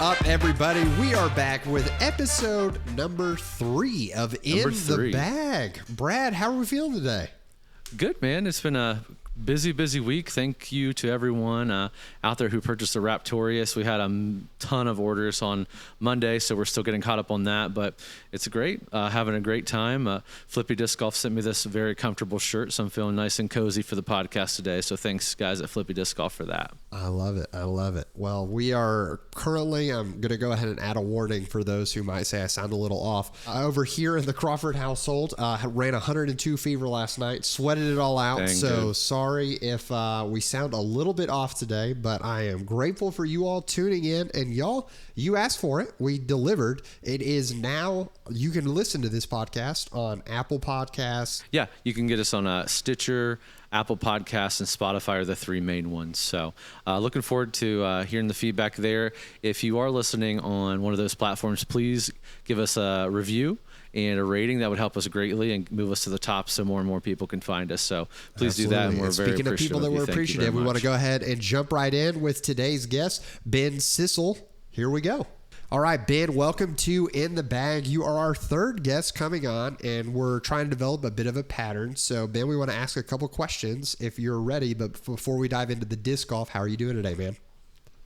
up, everybody? We are back with episode number 3 of In the Bag. Brad, how are we feeling today? Good, man. It's been a busy week. Thank you to everyone out there who purchased the Raptorius. We had a ton of orders on Monday, so we're still getting caught up on that, but it's great. Having a great time. Flippy Disc Golf sent me this very comfortable shirt, so I'm feeling nice and cozy for the podcast today. So thanks, guys, at Flippy Disc Golf for that. I love it. Well, we are currently, I'm going to go ahead and add a warning for those who might say I sound a little off. Over here in the Crawford household, ran 102 fever last night, sweated it all out. Sorry if we sound a little bit off today, but I am grateful for you all tuning in. And y'all, you asked for it. We delivered. It is now, you can listen to this podcast on Apple Podcasts. Yeah, you can get us on Stitcher, Apple Podcasts, and Spotify are the 3 main ones. So looking forward to hearing the feedback there. If you are listening on one of those platforms, please give us a review and a rating. That would help us greatly and move us to the top so more and more people can find us. So please do that, and we're very appreciative. Speaking of people that we're appreciative, we want to go ahead and jump right in with today's guest, Ben Sissel. Here we go. All right, Ben, welcome to In the Bag. You are our 3rd guest coming on, and we're trying to develop a bit of a pattern. So, Ben, we want to ask a couple questions if you're ready. But before we dive into the disc golf, how are you doing today, man?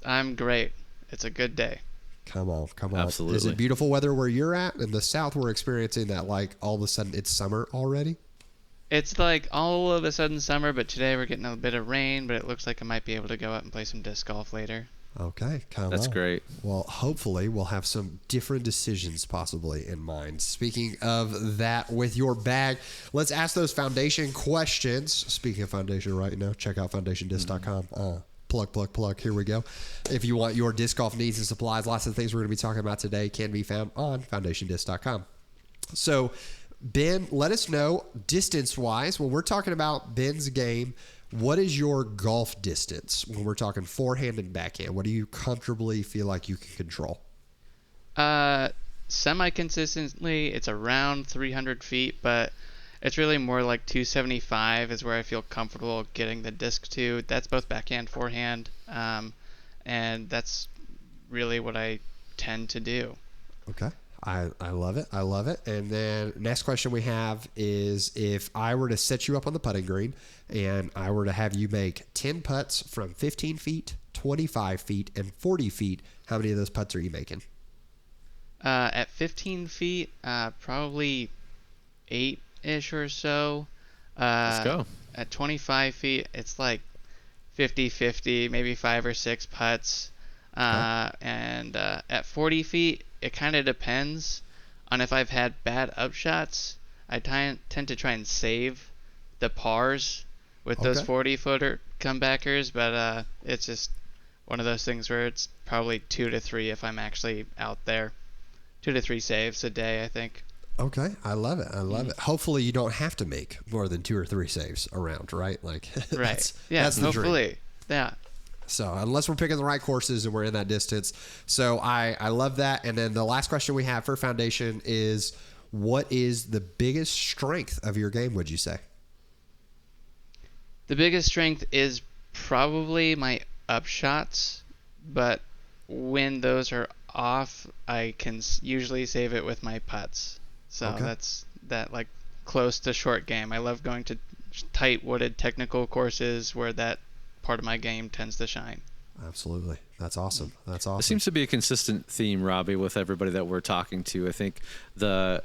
I'm great. It's a good day. Come on. Absolutely. Is it beautiful weather where you're at? In the South, we're experiencing that, like, all of a sudden it's summer already? It's like all of a sudden summer, but today we're getting a bit of rain, but it looks like I might be able to go out and play some disc golf later. Okay, That's great. Well, hopefully we'll have some different decisions possibly in mind. Speaking of that, with your bag, let's ask those foundation questions. Speaking of foundation right now, check out foundationdisc.com. Plug. Here we go. If you want your disc golf needs and supplies, lots of things we're going to be talking about today can be found on foundationdisc.com. So, Ben, let us know distance-wise, when we're talking about Ben's game, what is your golf distance when we're talking forehand and backhand? What do you comfortably feel like you can control? Semi-consistently, it's around 300 feet, but it's really more like 275 is where I feel comfortable getting the disc to. That's both backhand, forehand, and that's really what I tend to do. Okay. I love it. And then next question we have is, if I were to set you up on the putting green and I were to have you make 10 putts from 15 feet, 25 feet, and 40 feet, how many of those putts are you making? At 15 feet, probably 8-ish or so. Let's go. At 25 feet, it's like 50-50, maybe 5 or 6 putts. And at 40 feet, it kind of depends on if I've had bad upshots. I tend to try and save the pars with those 40-footer comebackers, but it's just one of those things where it's probably 2 to 3 if I'm actually out there. 2 to 3 saves a day, I think. Okay, I love it. Hopefully you don't have to make more than 2 or 3 saves around, right? Like, right. That's the hopefully. dream. Yeah. So unless we're picking the right courses and we're in that distance. So I love that. And then the last question we have for Foundation is, what is the biggest strength of your game, would you say? The biggest strength is probably my upshots, but when those are off, I can usually save it with my putts. So that's that, like, close to short game. I love going to tight wooded technical courses where that part of my game tends to shine. Absolutely. That's awesome. It seems to be a consistent theme, Robbie, with everybody that we're talking to. I think the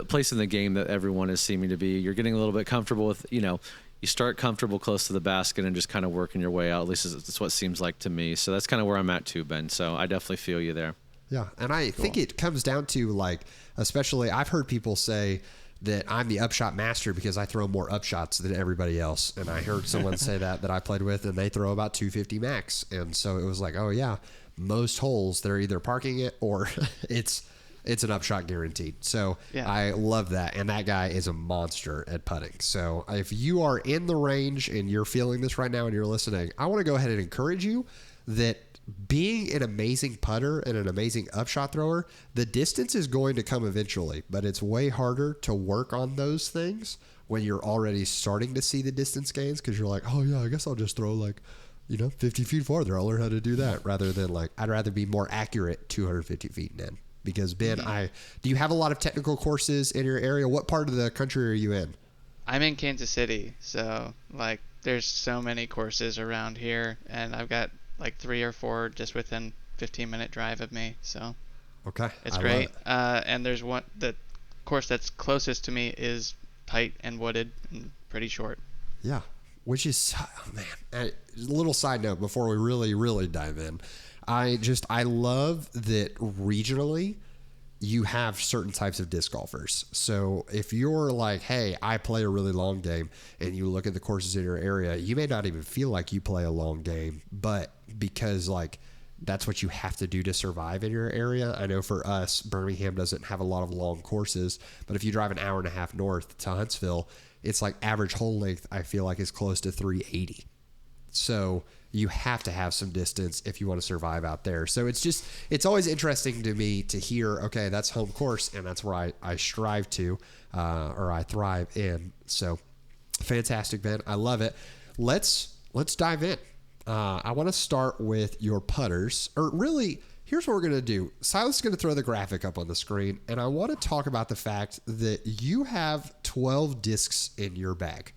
place in the game that everyone is seeming to be, you're getting a little bit comfortable with, you start comfortable close to the basket and just kind of working your way out. At least that's what it seems like to me. So that's kind of where I'm at too, Ben. So I definitely feel you there. Yeah. And I think it comes down to, like, especially I've heard people say that I'm the upshot master because I throw more upshots than everybody else. And I heard someone say that I played with, and they throw about 250 max. And so it was like, oh yeah, most holes they're either parking it or it's an upshot guaranteed. So yeah. I love that. And that guy is a monster at putting. So if you are in the range and you're feeling this right now and you're listening, I want to go ahead and encourage you that being an amazing putter and an amazing upshot thrower, the distance is going to come eventually, but it's way harder to work on those things when you're already starting to see the distance gains, because you're like, oh yeah, I guess I'll just throw like 50 feet farther. I'll learn how to do that rather than like, I'd rather be more accurate 250 feet and in. Because Ben, do you have a lot of technical courses in your area? What part of the country are you in? I'm in Kansas City, so like there's so many courses around here, and I've got like 3 or 4 just within 15-minute drive of me. So okay, it's great. And there's one, the course that's closest to me is tight and wooded and pretty short. Yeah, which is, oh man. A little side note before we really dive in. I love that regionally you have certain types of disc golfers. So if you're like, hey, I play a really long game, and you look at the courses in your area, you may not even feel like you play a long game, but because like that's what you have to do to survive in your area. I know for us, Birmingham doesn't have a lot of long courses, but if you drive an hour and a half north to Huntsville, it's like average hole length, I feel like, is close to 380. So you have to have some distance if you want to survive out there. So it's always interesting to me to hear, okay, that's home course, and that's where I strive to, or I thrive in. So fantastic, Ben. I love it. Let's dive in. I want to start with your putters, or really, here's what we're going to do. Silas is going to throw the graphic up on the screen, and I want to talk about the fact that you have 12 discs in your bag.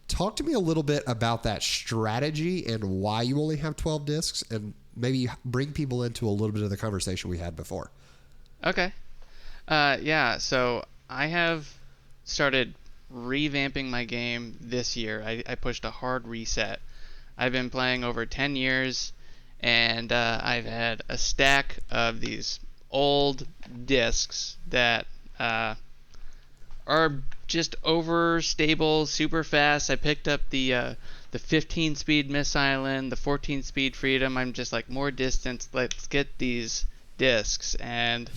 Talk to me a little bit about that strategy and why you only have 12 discs, and maybe bring people into a little bit of the conversation we had before. Okay. Yeah, so I have started revamping my game this year. I pushed a hard reset. I've been playing over 10 years, and I've had a stack of these old discs that are just overstable, super fast. I picked up the 15-speed Miss Island, the 14-speed Freedom. I'm just like, more distance. Let's get these discs, and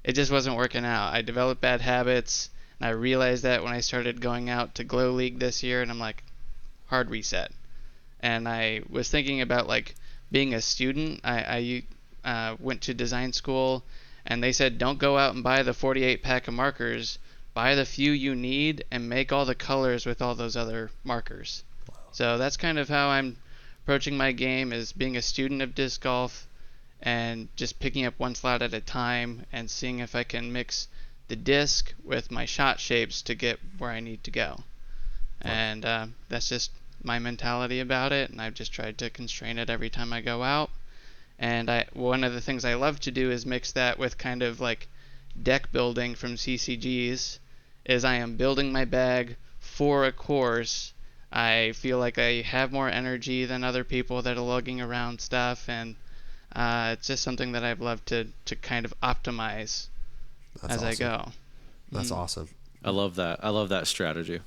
it just wasn't working out. I developed bad habits, and I realized that when I started going out to Glow League this year, and I'm like, hard reset. And I was thinking about like being a student. I went to design school, and they said, don't go out and buy the 48 pack of markers. Buy the few you need and make all the colors with all those other markers. Wow. So that's kind of how I'm approaching my game, is being a student of disc golf and just picking up one slot at a time and seeing if I can mix the disc with my shot shapes to get where I need to go. Wow. And that's just my mentality about it, and I've just tried to constrain it every time I go out. And one of the things I love to do is mix that with kind of like deck building from CCGs. Is I am building my bag for a course. I feel like I have more energy than other people that are lugging around stuff, and it's just something that I've loved to kind of optimize as awesome. I go. That's awesome. I love that. I love that strategy.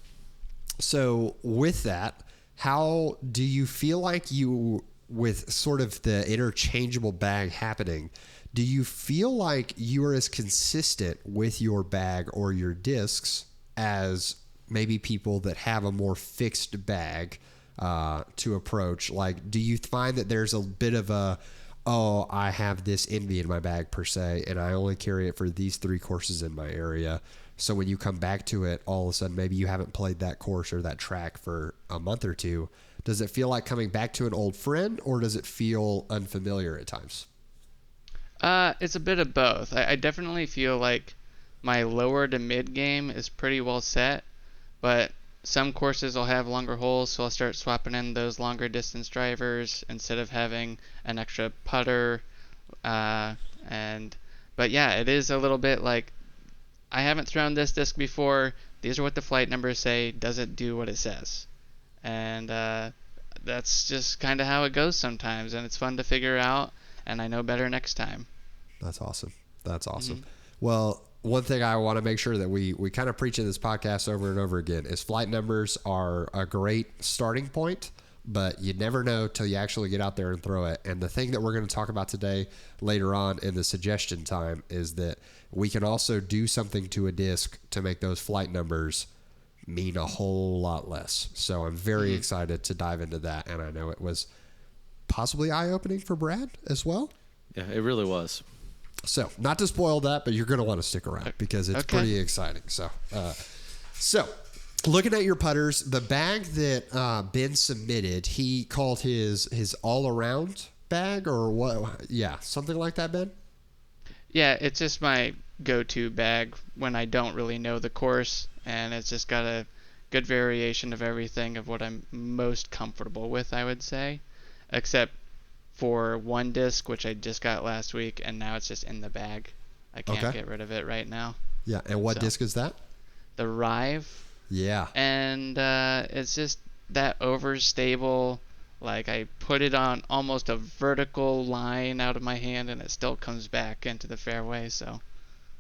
So with that, how do you feel like you, with sort of the interchangeable bag happening, do you feel like you are as consistent with your bag or your discs as maybe people that have a more fixed bag to approach? Like, do you find that there's a bit of a, oh, I have this envy in my bag per se, and I only carry it for these 3 courses in my area? So when you come back to it, all of a sudden, maybe you haven't played that course or that track for a month or two. Does it feel like coming back to an old friend, or does it feel unfamiliar at times? It's a bit of both. I definitely feel like my lower to mid game is pretty well set, but some courses will have longer holes, so I'll start swapping in those longer distance drivers instead of having an extra putter. But yeah, it is a little bit like, I haven't thrown this disc before. These are what the flight numbers say. Does it do what it says? And that's just kind of how it goes sometimes, and it's fun to figure out. And I know better next time. That's awesome. Mm-hmm. Well, one thing I want to make sure that we kind of preach in this podcast over and over again is flight numbers are a great starting point, but you never know till you actually get out there and throw it. And the thing that we're going to talk about today later on in the suggestion time is that we can also do something to a disc to make those flight numbers mean a whole lot less. So I'm very excited to dive into that. And I know it was possibly eye-opening for Brad as well. Yeah, it really was. So, not to spoil that, but you're going to want to stick around because it's pretty exciting. So looking at your putters, the bag that Ben submitted, he called his all-around bag or what? Yeah, something like that, Ben? Yeah, it's just my go-to bag when I don't really know the course, and it's just got a good variation of everything of what I'm most comfortable with, I would say, except for one disc, which I just got last week, and now it's just in the bag. I can't get rid of it right now. Yeah, and what disc is that? The Rive. Yeah. And it's just that overstable. Like, I put it on almost a vertical line out of my hand, and it still comes back into the fairway. So,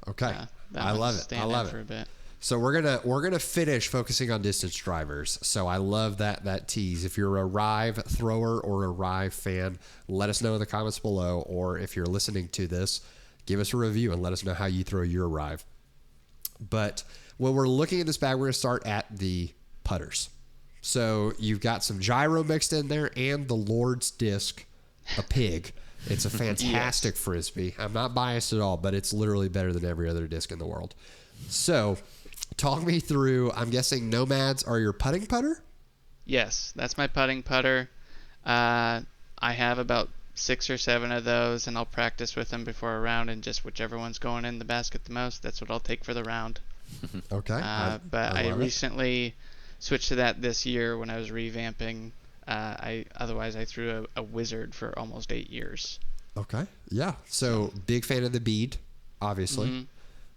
okay, I love it. I love it. For a bit. So we're gonna finish focusing on distance drivers. So I love that tease. If you're a Rive thrower or a Rive fan, let us know in the comments below. Or if you're listening to this, give us a review and let us know how you throw your Rive. But when we're looking at this bag, we're gonna start at the putters. So you've got some gyro mixed in there and the Lord's disc, a pig. It's a fantastic frisbee. I'm not biased at all, but it's literally better than every other disc in the world. So talk me through, I'm guessing Nomads are your putting putter? Yes, that's my putting putter. I have about 6 or 7 of those, and I'll practice with them before a round, and just whichever one's going in the basket the most, that's what I'll take for the round. Okay. But I recently switched to that this year when I was revamping. Otherwise I threw a Wizard for almost 8 years. Okay. Yeah. So big fan of the bead, obviously. Mm-hmm.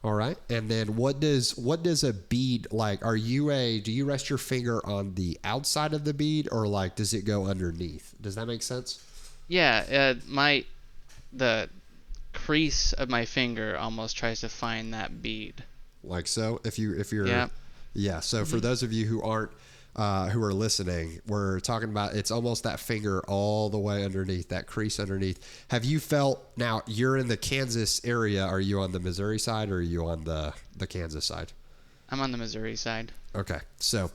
All right. And then what does a bead like? Do you rest your finger on the outside of the bead or like does it go underneath? Does that make sense? Yeah, the crease of my finger almost tries to find that bead. Like so, if you're yeah. So for those of you who aren't who are listening, we're talking about it's almost that finger all the way underneath, that crease underneath. Have you felt, now you're in the Kansas area, are you on the Missouri side or are you on the Kansas side? I'm on the Missouri side. Okay. So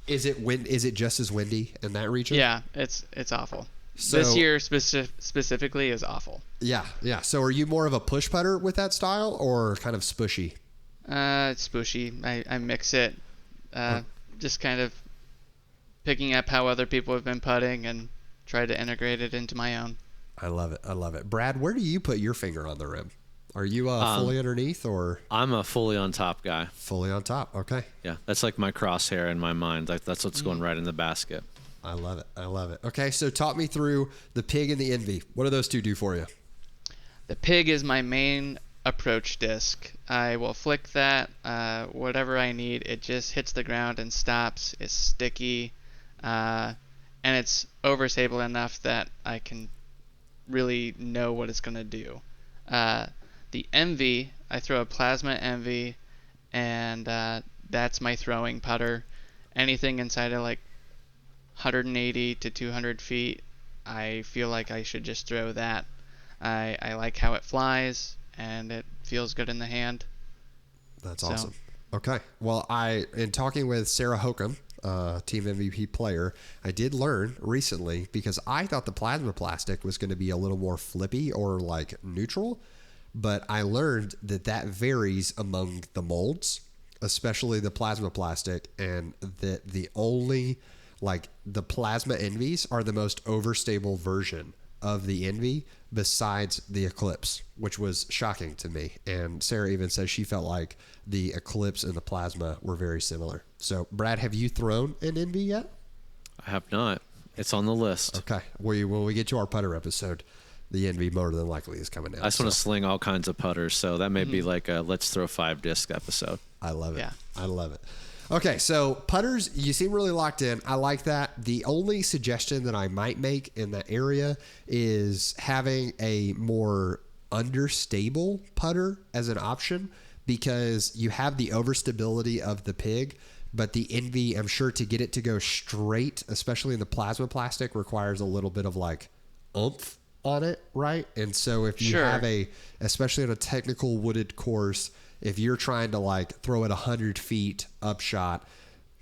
is it just as windy in that region? Yeah, it's awful. So, this year specifically is awful. Yeah. So are you more of a push putter with that style or kind of spushy? It's spushy. I mix it. Just kind of picking up how other people have been putting and try to integrate it into my own. I love it. Brad, where do you put your finger on the rim? Are you fully underneath or? I'm a fully on top guy. Fully on top. Okay. Yeah, that's like my crosshair in my mind. Like that's what's going right in the basket. I love it. Okay, so talk me through the Pig and the Envy. What do those two do for you? The Pig is my main approach disc. I will flick that, whatever I need. It just hits the ground and stops. It's sticky, and it's overstable enough that I can really know what it's going to do. The Envy, I throw a plasma Envy, and that's my throwing putter. Anything inside of like 180 to 200 feet, I feel like I should just throw that. I like how it flies, and it feels good in the hand. That's awesome. Okay. Well, in talking with Sarah Hokum, Team MVP player, I did learn recently, because I thought the plasma plastic was going to be a little more flippy or like neutral, but I learned that varies among the molds, especially the plasma plastic, and that the only the plasma Envies are the most overstable version of the Envy besides the Eclipse, which was shocking to me. And Sarah even says she felt like the Eclipse and the plasma were very similar. So, Brad, have you thrown an Envy yet? I have not. It's on the list. Okay. When we get to our putter episode, the Envy more than likely is coming out. I just want to sling all kinds of putters, so that may be like a let's throw 5 disc episode. I love it. Yeah. I love it. Okay, so putters, you seem really locked in. I like that. The only suggestion that I might make in that area is having a more understable putter as an option, because you have the overstability of the Pig, but the Envy, I'm sure, to get it to go straight, especially in the plasma plastic, requires a little bit of oomph on it, right? And so if you have especially on a technical wooded course, if you're trying to throw it 100 feet upshot,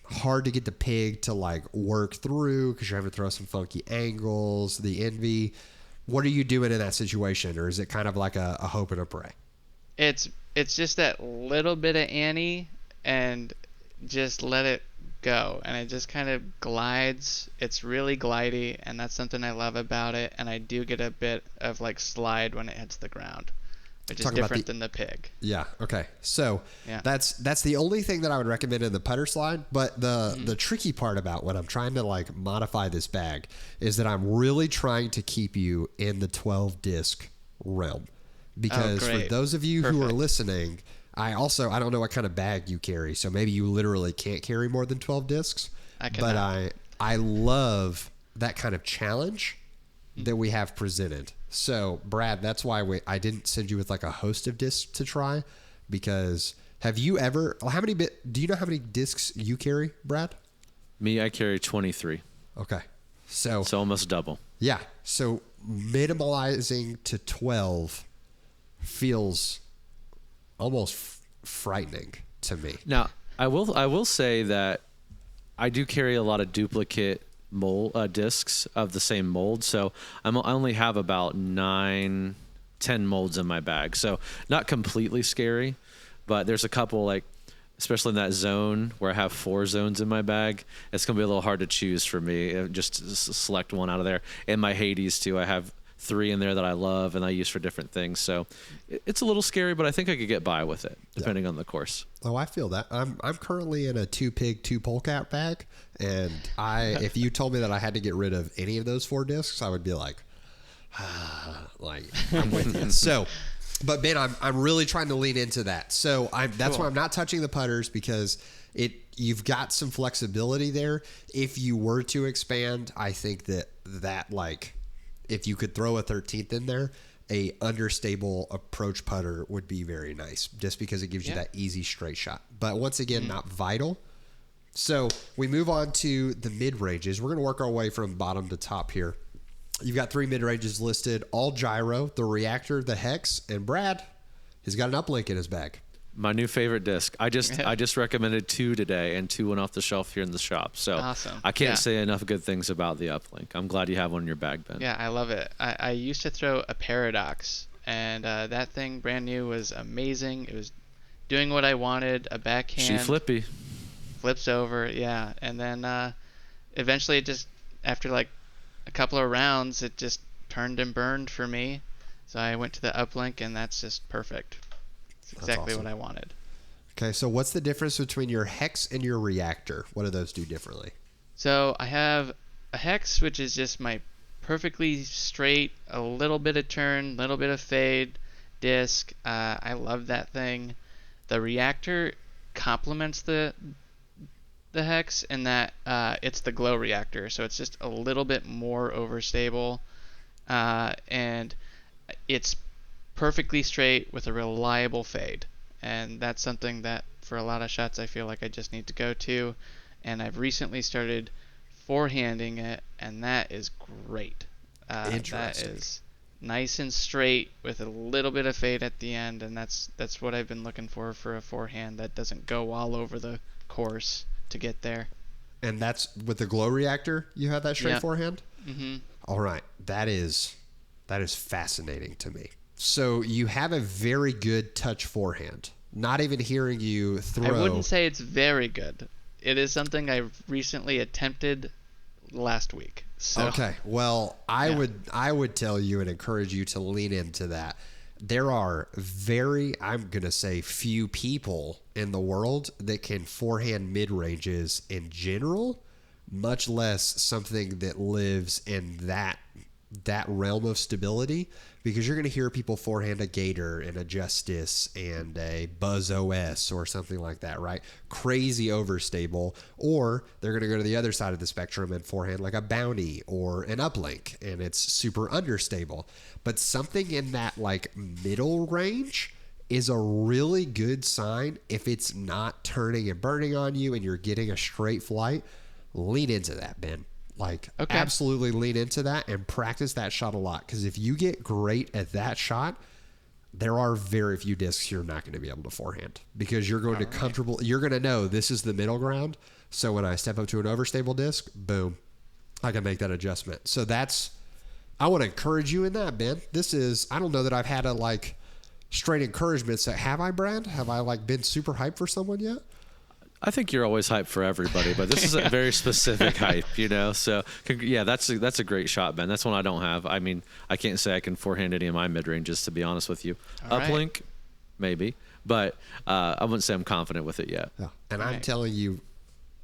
hard to get the Pig to work through because you're having to throw some funky angles. The Envy, what are you doing in that situation? Or is it kind of like a hope and a pray? It's just that little bit of ante, and just let it go, and it just kind of glides. It's really glidey, and that's something I love about it. And I do get a bit of like slide when it hits the ground, which is different than the pig. Yeah. Okay. So Yeah. that's the only thing that I would recommend in the putter slide. But the tricky part about when I'm trying to like modify this bag is that I'm really trying to keep you in the 12 disc realm, because for those of you who are listening, I don't know what kind of bag you carry, so maybe you literally can't carry more than 12 discs. I love that kind of challenge that we have presented. So, Brad, that's why I didn't send you with like a host of discs to try, because do you know how many discs you carry, Brad? Me, I carry 23. Okay. So almost double. Yeah. So minimalizing to 12 feels almost frightening to me. Now, I will say that I do carry a lot of duplicate mold discs of the same mold, so I only have about 9-10 molds in my bag, so not completely scary, but there's a couple, like especially in that zone where I have 4 zones in my bag, it's gonna be a little hard to choose for me, just to select one out of there. In my Hades too, I have 3 in there that I love and I use for different things, so it's a little scary, but I think I could get by with it depending on the course. Oh, I feel that. I'm currently in a 2-pig, 2-polecat bag, and if you told me that I had to get rid of any of those 4 discs, I would be like I'm with you. So, but Ben, I'm really trying to lean into that. So that's why I'm not touching the putters, because you've got some flexibility there. If you were to expand, I think that like if you could throw a 13th in there, a understable approach putter would be very nice, just because it gives you that easy straight shot. But once again, not vital. So we move on to the mid ranges. We're going to work our way from bottom to top here. You've got 3 mid ranges listed: all gyro, the reactor, the hex, and Brad has got an uplink in his bag. My new favorite disc. I just recommended 2 today, and 2 went off the shelf here in the shop. So awesome. I can't say enough good things about the uplink. I'm glad you have one in your bag, Ben. Yeah, I love it. I used to throw a Paradox, and that thing, brand new, was amazing. It was doing what I wanted. A backhand. She flippy. Flips over, yeah. And then eventually it just, after like a couple of rounds, it just turned and burned for me. So I went to the uplink, and that's just perfect. It's exactly what I wanted. Okay, so what's the difference between your hex and your reactor? What do those do differently? So I have a hex, which is just my perfectly straight, a little bit of turn, little bit of fade disc. I love that thing. The reactor complements the hex in that it's the glow reactor, so it's just a little bit more overstable, and it's perfectly straight with a reliable fade, and that's something that for a lot of shots I feel like I just need to go to, and I've recently started forehanding it, and that is great. Interesting. That is nice and straight with a little bit of fade at the end, and that's what I've been looking for a forehand that doesn't go all over the course to get there. And that's with the glow reactor, you have that straight forehand? Mm-hmm. All right. That is fascinating to me. So you have a very good touch forehand. Not even hearing you throw. I wouldn't say it's very good. It is something I recently attempted last week. So. Okay. Well, I would tell you and encourage you to lean into that. There are I'm going to say few people in the world that can forehand mid-ranges in general, much less something that lives in that realm of stability, because you're going to hear people forehand a Gator and a Justice and a Buzz OS or something like that, right? Crazy overstable. Or they're going to go to the other side of the spectrum and forehand like a Bounty or an Uplink, and it's super understable. But something in that like middle range is a really good sign. If it's not turning and burning on you and you're getting a straight flight, lean into that, Ben. Absolutely lean into that and practice that shot a lot. Because if you get great at that shot, there are very few discs you're not going to be able to forehand, because you're going you're going to know this is the middle ground. So when I step up to an overstable disc, boom, I can make that adjustment. So I want to encourage you in that, Ben. I don't know that I've had a straight encouragement. So have I, Brad? Have I been super hyped for someone yet? I think you're always hyped for everybody, but this is a very specific hype, So, yeah, that's a great shot, Ben. That's one I don't have. I mean, I can't say I can forehand any of my mid ranges, to be honest with you. All right. Uplink, maybe, but I wouldn't say I'm confident with it yet. Yeah. And I'm Right. telling you,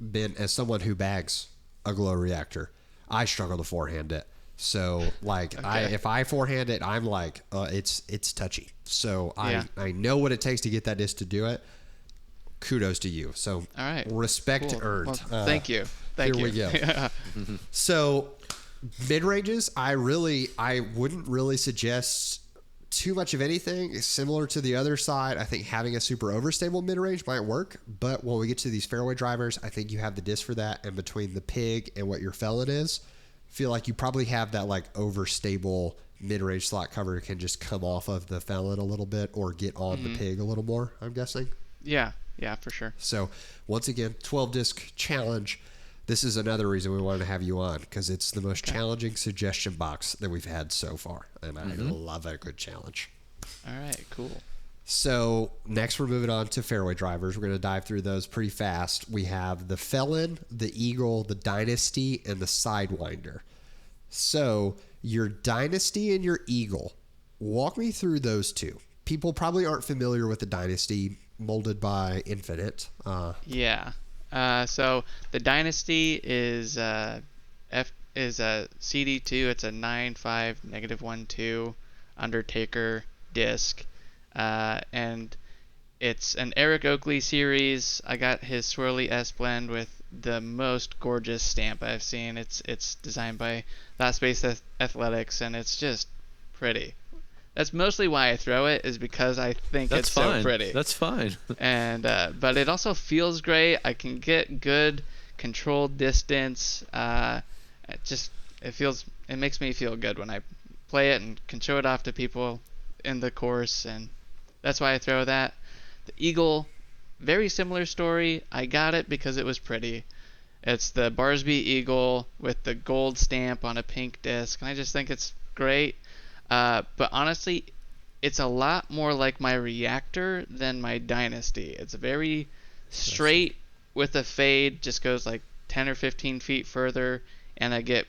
Ben, as someone who bags a glow reactor, I struggle to forehand it. So like if I forehand it, I'm like, it's touchy. So I know what it takes to get that disc to do it. Kudos to you. So All right. respect Cool. earned. Well, thank you. Thank here you. we go. So mid ranges, I wouldn't really suggest too much of anything. Similar to the other side, I think having a super overstable mid range might work. But when we get to these fairway drivers, I think you have the disc for that. And between the pig and what your felon is, feel like you probably have that like overstable mid range slot cover can just come off of the felon a little bit or get on the pig a little more, I'm guessing. Yeah, for sure. So once again, 12 disc challenge. This is another reason we wanted to have you on, because it's the most challenging suggestion box that we've had so far. And I love a good challenge. All right, cool. So next we're moving on to fairway drivers. We're going to dive through those pretty fast. We have the Felon, the Eagle, the Dynasty, and the Sidewinder. So your Dynasty and your Eagle, walk me through those two. People probably aren't familiar with the Dynasty, molded by Infinite. Yeah. So the Dynasty is a CD2. It's a 9.5 -1.2 Undertaker disc, and it's an Eric Oakley series. I got his Swirly S blend with the most gorgeous stamp I've seen. It's designed by Last Space Athletics, and it's just pretty. That's mostly why I throw it, is because I think That's it's fine. so pretty. That's fine. And but it also feels great. I can get good controlled distance. It makes me feel good when I play it and can show it off to people in the course, and that's why I throw that. The Eagle, very similar story. I got it because it was pretty. It's the Barsby Eagle with the gold stamp on a pink disc, and I just think it's great. But honestly, it's a lot more like my Reactor than my Dynasty. It's very straight with a fade, just goes like 10 or 15 feet further, and I get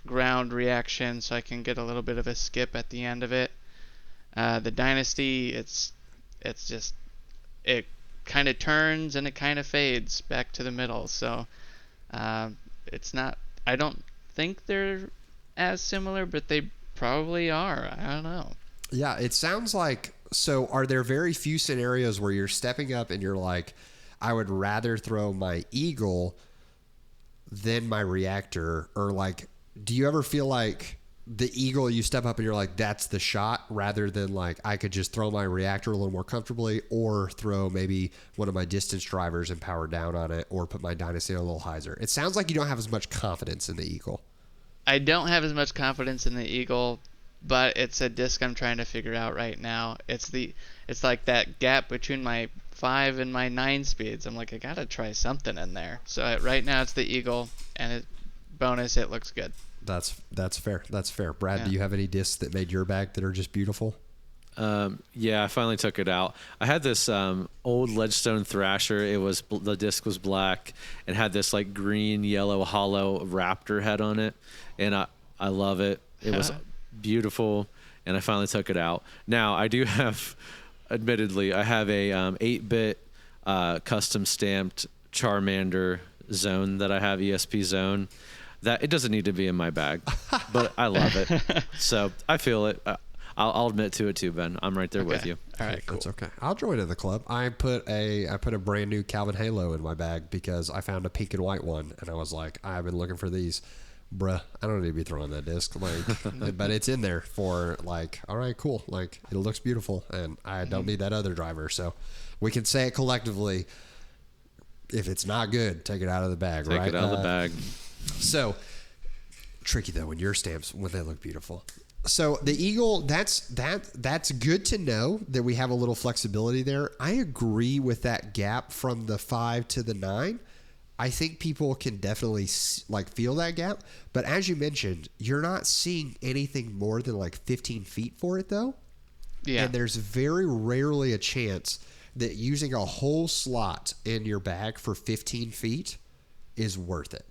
ground reaction, so I can get a little bit of a skip at the end of it. The Dynasty, it kind of turns and it kind of fades back to the middle. So it's not. I don't think they're as similar, but they probably are. I don't know. Yeah, it sounds like. So are there very few scenarios where you're stepping up and you're like, I would rather throw my Eagle than my Reactor? Or like, do you ever feel like the Eagle, you step up and you're like, that's the shot, rather than like, I could just throw my Reactor a little more comfortably, or throw maybe one of my distance drivers and power down on it, or put my Dynasty a little hyzer? It sounds like you don't have as much confidence in the Eagle. I don't have as much confidence in the Eagle, but it's a disc I'm trying to figure out right now. It's like that gap between my 5 and my 9 speeds. I'm like, I gotta try something in there. So right now it's the Eagle, and bonus, it looks good. That's fair. That's fair. Brad, Yeah. do you have any discs that made your bag that are just beautiful? Yeah, I finally took it out. I had this old Ledgestone Thrasher. The disc was black and had this like green, yellow, hollow Raptor head on it, and I love it. It was beautiful, and I finally took it out. Now I do have, admittedly, I have a 8-bit custom stamped Charmander Zone that I have, ESP Zone. That it doesn't need to be in my bag, but I love it. So I feel it. I'll admit to it too, Ben. I'm right there with you. All right, cool. That's okay. I'll join in the club. I put a brand new Calvin Halo in my bag because I found a pink and white one, and I was like, I've been looking for these. Bruh, I don't need to be throwing that disc. Like, but it's in there for like, all right, cool. Like, it looks beautiful, and I don't need that other driver. So we can say it collectively. If it's not good, take it out of the bag, right? Take it out of the bag. So tricky though when your stamps, when they look beautiful. So the Eagle, that's good to know that we have a little flexibility there. I agree with that gap from the 5 to the 9. I think people can definitely like feel that gap. But as you mentioned, you're not seeing anything more than like 15 feet for it though. Yeah. And there's very rarely a chance that using a whole slot in your bag for 15 feet is worth it.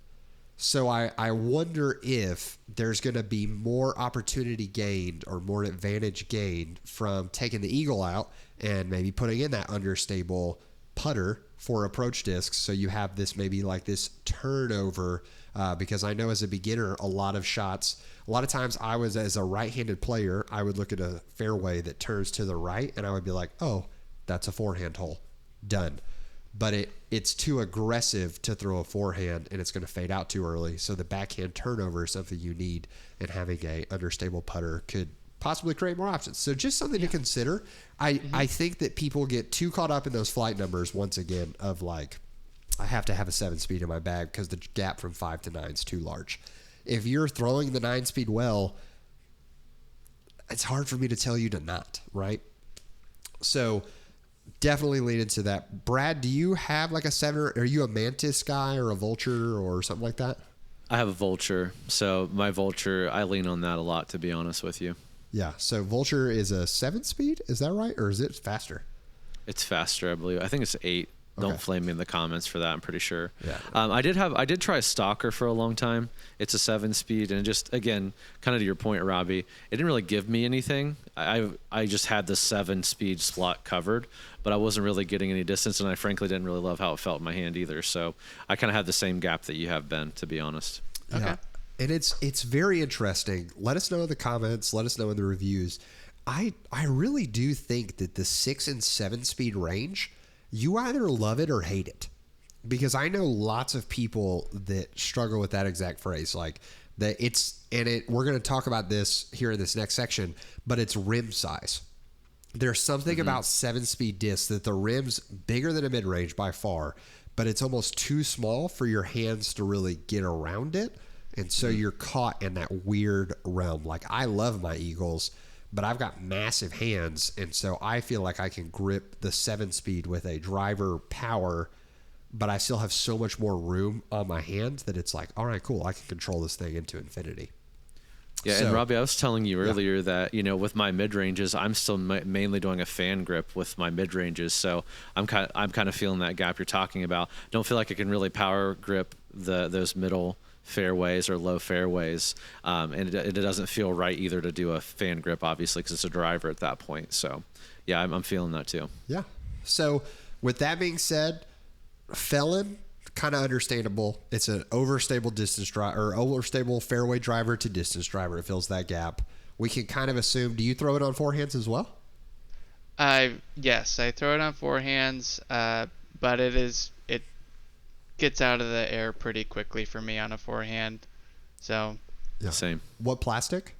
So I wonder if there's going to be more opportunity gained or more advantage gained from taking the eagle out and maybe putting in that understable putter for approach discs. So you have this maybe like this turnover, because I know as a beginner, a lot of times I was, as a right-handed player, I would look at a fairway that turns to the right and I would be like, oh, that's a forehand hole. Done. But it's too aggressive to throw a forehand and it's going to fade out too early. So the backhand turnover is something you need, and having a understable putter could possibly create more options. So just something to consider. I think that people get too caught up in those flight numbers once again of like, I have to have a 7-speed in my bag because the gap from 5 to 9 is too large. If you're throwing the 9-speed well, it's hard for me to tell you to not, right? So definitely lean into that. Brad, do you have like a 7, or are you a Mantis guy or a Vulture or something like that? I have a Vulture. So my Vulture, I lean on that a lot, to be honest with you. Yeah. So Vulture is a 7-speed. Is that right? Or is it faster? It's faster, I believe. I think it's 8. Don't flame me in the comments for that. I'm pretty sure. Yeah. I did try a Stalker for a long time. It's a 7-speed, and just, again, kind of to your point, Robbie, it didn't really give me anything. I just had the 7-speed slot covered, but I wasn't really getting any distance, and I frankly didn't really love how it felt in my hand either. So I kind of had the same gap that you have, Ben, to be honest. Okay. Okay. And it's very interesting. Let us know in the comments. Let us know in the reviews. I really do think that the 6 and 7-speed range, you either love it or hate it, because I know lots of people that struggle with that exact phrase, like that we're going to talk about this here in this next section, but it's rim size. There's something about 7-speed discs that the rim's bigger than a mid-range by far, but it's almost too small for your hands to really get around it. And so you're caught in that weird realm. Like, I love my Eagles, but I've got massive hands, and so I feel like I can grip the 7-speed with a driver power, but I still have so much more room on my hand that it's like, all right, cool, I can control this thing into infinity. Yeah, So, and Robbie, I was telling you earlier that, with my mid-ranges, I'm still mainly doing a fan grip with my mid-ranges, so I'm kind of feeling that gap you're talking about. Don't feel like I can really power grip those middle fairways or low fairways, and it doesn't feel right either to do a fan grip, obviously, because it's a driver at that point. So yeah, I'm feeling that too. Yeah. So with that being said, Felon, kind of understandable. It's an overstable distance driver, or overstable fairway driver to distance driver. It fills that gap. We can kind of assume, do you throw it on forehands as well? Yes, I throw it on forehands, but it gets out of the air pretty quickly for me on a forehand. So Yeah. Same. What plastic?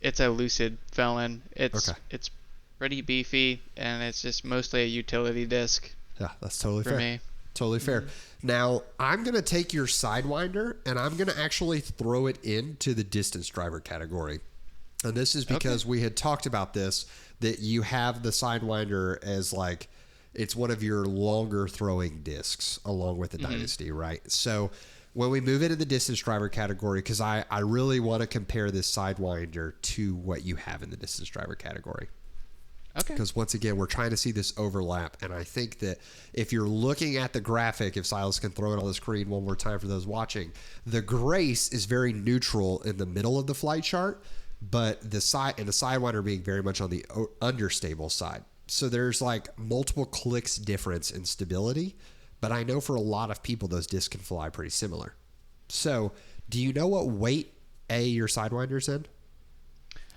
it's a Lucid Felon. It's Okay. it's pretty beefy, and it's just mostly a utility disc Yeah, that's totally for fair. me. Totally fair. Now, I'm going to take your Sidewinder, and I'm going to actually throw it into the distance driver category. And this is because we had talked about this, that you have the Sidewinder as like, it's one of your longer throwing discs along with the Dynasty, right? So when we move into the distance driver category, because I really want to compare this Sidewinder to what you have in the distance driver category. Okay. Because once again, we're trying to see this overlap. And I think that if you're looking at the graphic, if Silas can throw it on the screen one more time for those watching, the Grace is very neutral in the middle of the flight chart, but the Sidewinder being very much on the understable side. So there's like multiple clicks difference in stability, but I know for a lot of people, those discs can fly pretty similar. So do you know what weight your Sidewinder's in?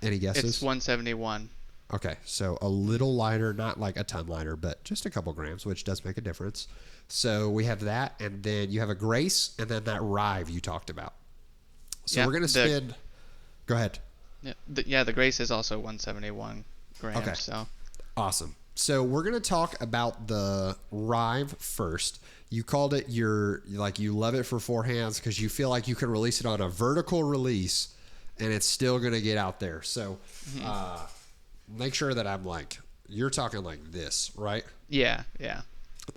Any guesses? It's 171. Okay, so a little lighter, not like a ton lighter, but just a couple grams, which does make a difference. So we have that, and then you have a Grace, and then that Rive you talked about. So we're going to spend... Go ahead. Yeah, the Grace is also 171 grams. Okay. So Awesome. So we're going to talk about the Rive first. You called it you love it for forehands because you feel like you can release it on a vertical release, and it's still going to get out there. So... make sure that I'm like, you're talking like this, right? yeah.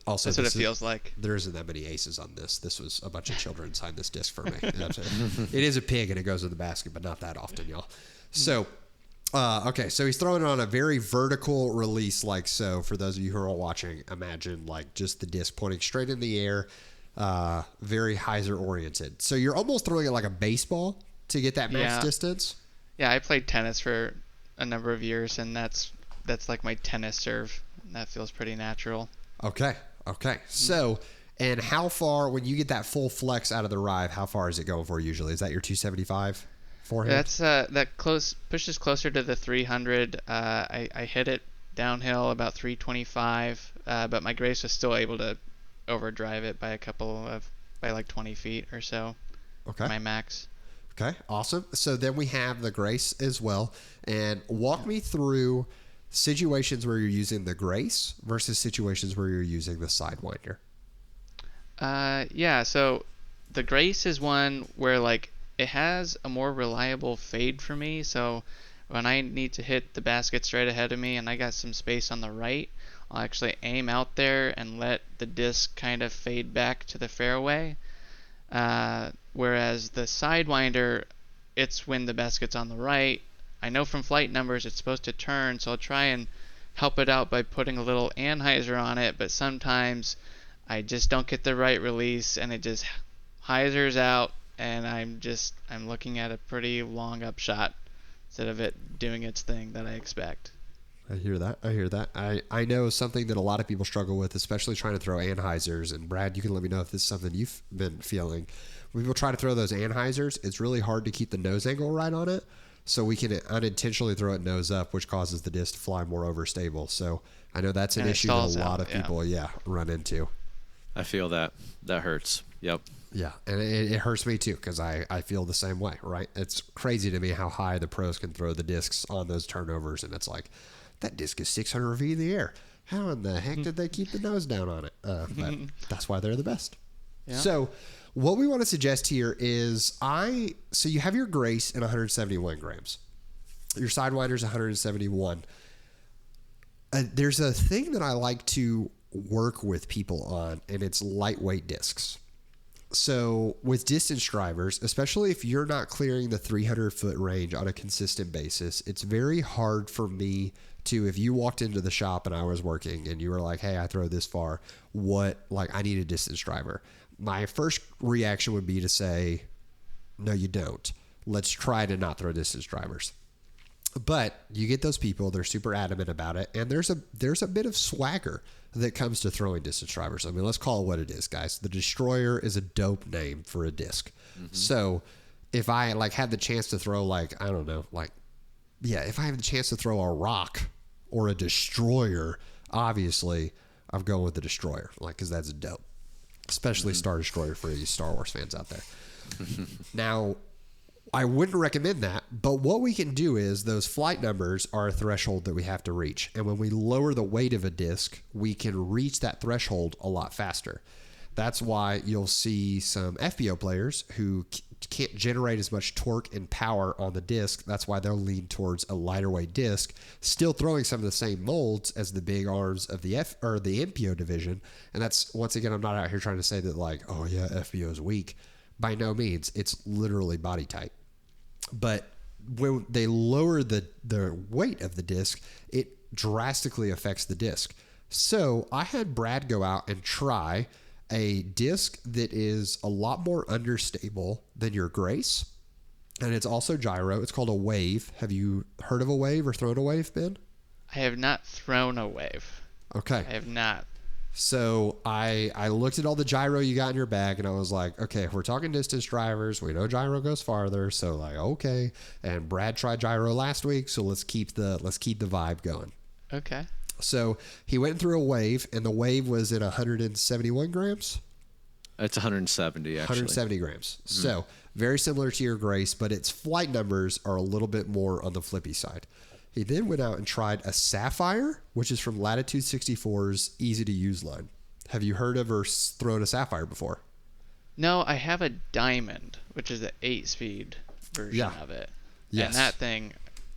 Also, That's what it feels like. There isn't that many aces on this. This was a bunch of children signed this disc for me. It is a pig and it goes in the basket, but not that often, y'all. So Okay, so he's throwing it on a very vertical release like so. For those of you who are watching, imagine like just the disc pointing straight in the air, very hyzer oriented. So you're almost throwing it like a baseball to get that max distance. Yeah, I played tennis for a number of years, and that's like my tennis serve. That feels pretty natural. Okay. So, and how far, when you get that full flex out of the drive, how far is it going for usually? Is that your 275 forehand? That's that close pushes closer to the 300. I hit it downhill about 325, but my Grace was still able to overdrive it by like 20 feet or so. Okay. My max. Okay, awesome. So then we have the Grace as well. And walk me through situations where you're using the Grace versus situations where you're using the Sidewinder. Yeah, so the Grace is one where like it has a more reliable fade for me. So when I need to hit the basket straight ahead of me and I got some space on the right, I'll actually aim out there and let the disc kind of fade back to the fairway. Whereas the Sidewinder, it's when the basket's on the right. I know from flight numbers it's supposed to turn, so I'll try and help it out by putting a little anhyzer on it, but sometimes I just don't get the right release and it just hyzers out, and I'm looking at a pretty long upshot instead of it doing its thing that I expect. I hear that. I know something that a lot of people struggle with, especially trying to throw anhyzers. And Brad, you can let me know if this is something you've been feeling. When people try to throw those anhyzers, it's really hard to keep the nose angle right on it. So we can unintentionally throw it nose up, which causes the disc to fly more overstable. So I know that's an issue that a lot of people, run into. I feel that. That hurts. Yep. Yeah, and it hurts me too because I feel the same way, right? It's crazy to me how high the pros can throw the discs on those turnovers, and it's like, that disc is 600 feet in the air. How in the heck did they keep the nose down on it? But that's why they're the best. Yeah. So what we want to suggest here is so you have your Grace in 171 grams. Your Sidewinder's 171. There's a thing that I like to work with people on, and it's lightweight discs. So with distance drivers, especially if you're not clearing the 300-foot range on a consistent basis, it's very hard for me to, if you walked into the shop and I was working and you were like, hey, I throw this far, I need a distance driver. My first reaction would be to say, no, you don't. Let's try to not throw distance drivers. But you get those people, they're super adamant about it, and there's a bit of swagger that comes to throwing distance drivers. I mean, let's call it what it is, guys. The Destroyer is a dope name for a disc. Mm-hmm. So if I had the chance to throw if I have the chance to throw a rock or a Destroyer, obviously I'm going with the Destroyer, because that's dope. Especially Star Destroyer for you Star Wars fans out there. Now, I wouldn't recommend that, but what we can do is those flight numbers are a threshold that we have to reach. And when we lower the weight of a disc, we can reach that threshold a lot faster. That's why you'll see some FPO players who can't generate as much torque and power on the disc. That's why they'll lean towards a lighter weight disc, still throwing some of the same molds as the big arms of the the MPO division. And that's, once again, I'm not out here trying to say that FPO is weak. By no means. It's literally body type. But when they lower the weight of the disc, it drastically affects the disc. So I had Brad go out and try a disc that is a lot more understable than your Grace, and it's also gyro. It's called a Wave. Have you heard of a Wave or thrown a Wave, Ben? I have not thrown a Wave. Okay. I have not. So I looked at all the gyro you got in your bag, and I was like, okay, if we're talking distance drivers, we know gyro goes farther, so okay. And Brad tried gyro last week, so let's keep the vibe going. Okay. So he went through a Wave, and the Wave was in 171 grams. It's 170, actually. 170 grams. Mm-hmm. So very similar to your Grace, but its flight numbers are a little bit more on the flippy side. He then went out and tried a Sapphire, which is from Latitude 64's easy-to-use line. Have you heard of or thrown a Sapphire before? No, I have a Diamond, which is the 8-speed version of it. Yes. And that thing,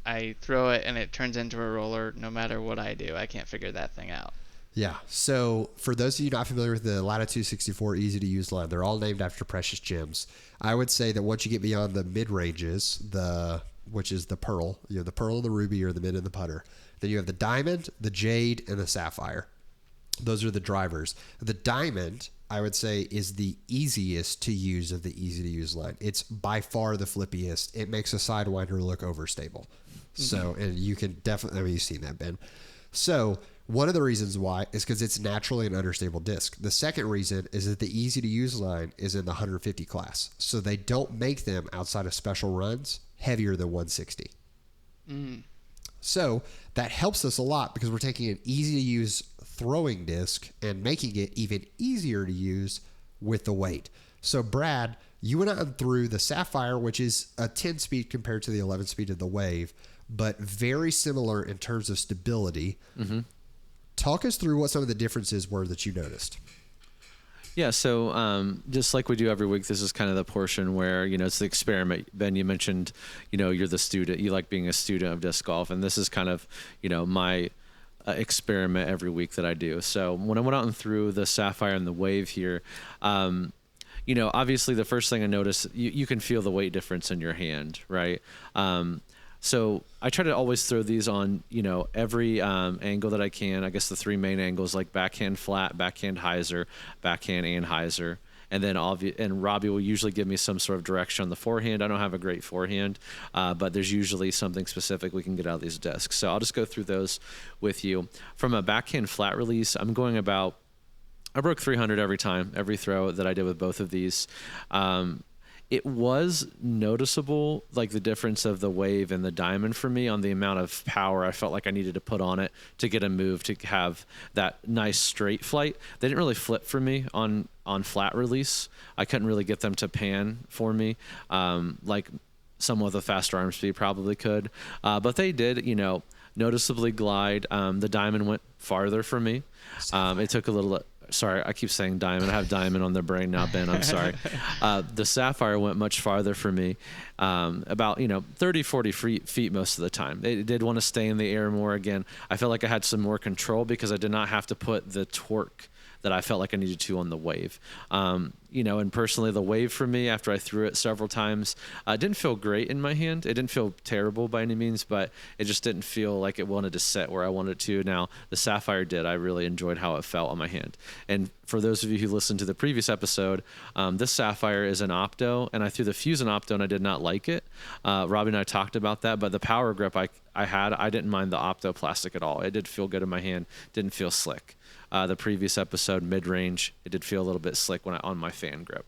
I throw it and it turns into a roller no matter what I do. I can't figure that thing out. Yeah. So for those of you not familiar with the Latitude 64 easy-to-use line, they're all named after precious gems. I would say that once you get beyond the mid-ranges, the which is the pearl. You have the pearl and the ruby, or the mint and the putter. Then you have the diamond, the jade, and the sapphire. Those are the drivers. The diamond, I would say, is the easiest to use of the easy to use line. It's by far the flippiest. It makes a Sidewinder look overstable. So, and you can definitely, I mean, you've seen that, Ben. So, one of the reasons why is because it's naturally an understable disc. The second reason is that the easy to use line is in the 150 class. So, they don't make them outside of special runs heavier than 160. So, that helps us a lot because we're taking an easy to use throwing disc and making it even easier to use with the weight. So, Brad, you went on through the Sapphire, which is a 10 speed compared to the 11 speed of the Wave, but very similar in terms of stability. Talk us through what some of the differences were that you noticed. Yeah, so just like we do every week, this is kind of the portion where, it's the experiment. Ben, you mentioned, you're the student. You like being a student of disc golf, and this is kind of, my experiment every week that I do. So when I went out and threw the Sapphire and the Wave here, obviously the first thing I noticed, you can feel the weight difference in your hand, right? So I try to always throw these on, every angle that I can. I guess the three main angles, like backhand flat, backhand hyzer, backhand and hyzer. And then Robbie will usually give me some sort of direction on the forehand. I don't have a great forehand, but there's usually something specific we can get out of these discs. So I'll just go through those with you. From a backhand flat release, I'm going about, I broke 300 every time, every throw that I did with both of these. It was noticeable, like the difference of the Wave and the diamond for me on the amount of power I felt like I needed to put on it to get a move to have that nice straight flight. They didn't really flip for me on flat release. I couldn't really get them to pan for me, like someone with a faster arm speed probably could. But they did, noticeably glide. The diamond went farther for me. It took a little... Sorry, I keep saying diamond. I have diamond on the brain now, Ben. I'm sorry. The Sapphire went much farther for me, about 30, 40 feet most of the time. It did want to stay in the air more. Again, I felt like I had some more control because I did not have to put the torque that I felt like I needed to on the Wave. And personally, the Wave for me, after I threw it several times, didn't feel great in my hand. It didn't feel terrible by any means, but it just didn't feel like it wanted to set where I wanted it to. Now, the Sapphire did. I really enjoyed how it felt on my hand. And for those of you who listened to the previous episode, this Sapphire is an opto, and I threw the Fusion opto, and I did not like it. Robbie and I talked about that, but the power grip I had, I didn't mind the opto plastic at all. It did feel good in my hand. Didn't feel slick. The previous episode, mid-range, it did feel a little bit slick on my fan grip.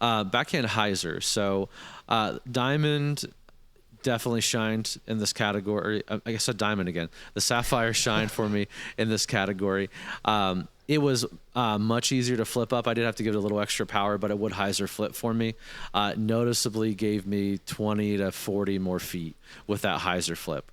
Backhand hyzer. So diamond definitely shined in this category. I guess a diamond again. The Sapphire shined for me in this category. It was much easier to flip up. I did have to give it a little extra power, but it would hyzer flip for me. Noticeably gave me 20 to 40 more feet with that hyzer flip.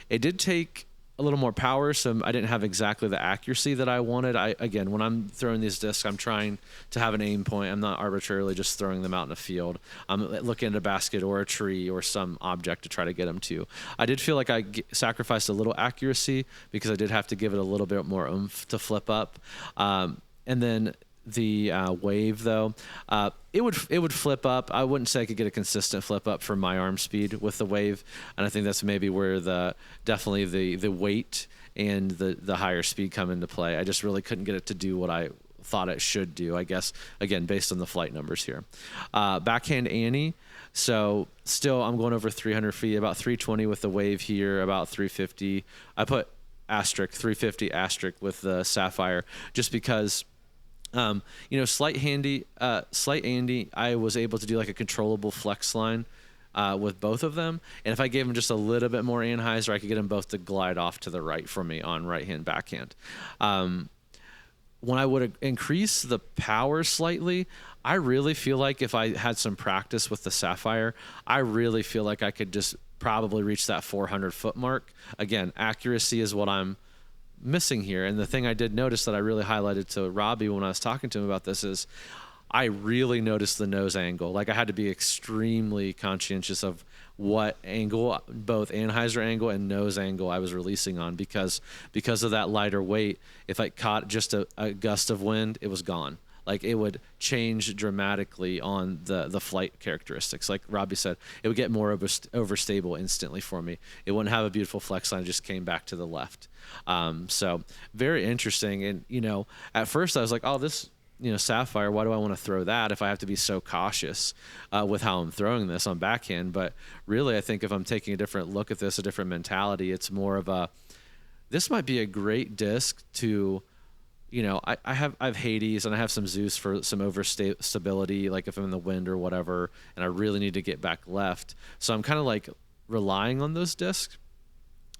It did take a little more power, so I didn't have exactly the accuracy that I wanted. Again, when I'm throwing these discs, I'm trying to have an aim point. I'm not arbitrarily just throwing them out in a field. I'm looking at a basket or a tree or some object to try to get them to. I did feel like I sacrificed a little accuracy because I did have to give it a little bit more oomph to flip up. And then the Wave, though, it would flip up. I wouldn't say I could get a consistent flip up for my arm speed with the Wave, and I think that's maybe where definitely the weight and the higher speed come into play. I just really couldn't get it to do what I thought it should do, I guess, again, based on the flight numbers here. Backhand Annie. So still I'm going over 300 feet, about 320 with the Wave here, about 350. I put asterisk, 350 asterisk with the Sapphire just because slight Andy, I was able to do like a controllable flex line with both of them. And if I gave them just a little bit more anhyzer, I could get them both to glide off to the right for me on right hand, backhand. When I would increase the power slightly, I really feel like if I had some practice with the Sapphire, I really feel like I could just probably reach that 400 foot mark. Again, accuracy is what I'm missing here. And the thing I did notice that I really highlighted to Robbie when I was talking to him about this is I really noticed the nose angle. Like I had to be extremely conscientious of what angle, both anhyzer angle and nose angle I was releasing on because of that lighter weight. If I caught just a gust of wind, it was gone. like it would change dramatically on the flight characteristics. Like Robbie said, it would get more overstable instantly for me. It wouldn't have a beautiful flex line. It just came back to the left. So very interesting. And, you know, at first I was like, oh, this, you know, Sapphire, why do I want to throw that if I have to be so cautious with how I'm throwing this on backhand? But really, I think if I'm taking a different look at this, a different mentality, it's more of a, this might be a great disc to, you know, I have Hades and I have some Zeus for some stability, like if I'm in the wind or whatever, and I really need to get back left. So I'm kind of like relying on those discs.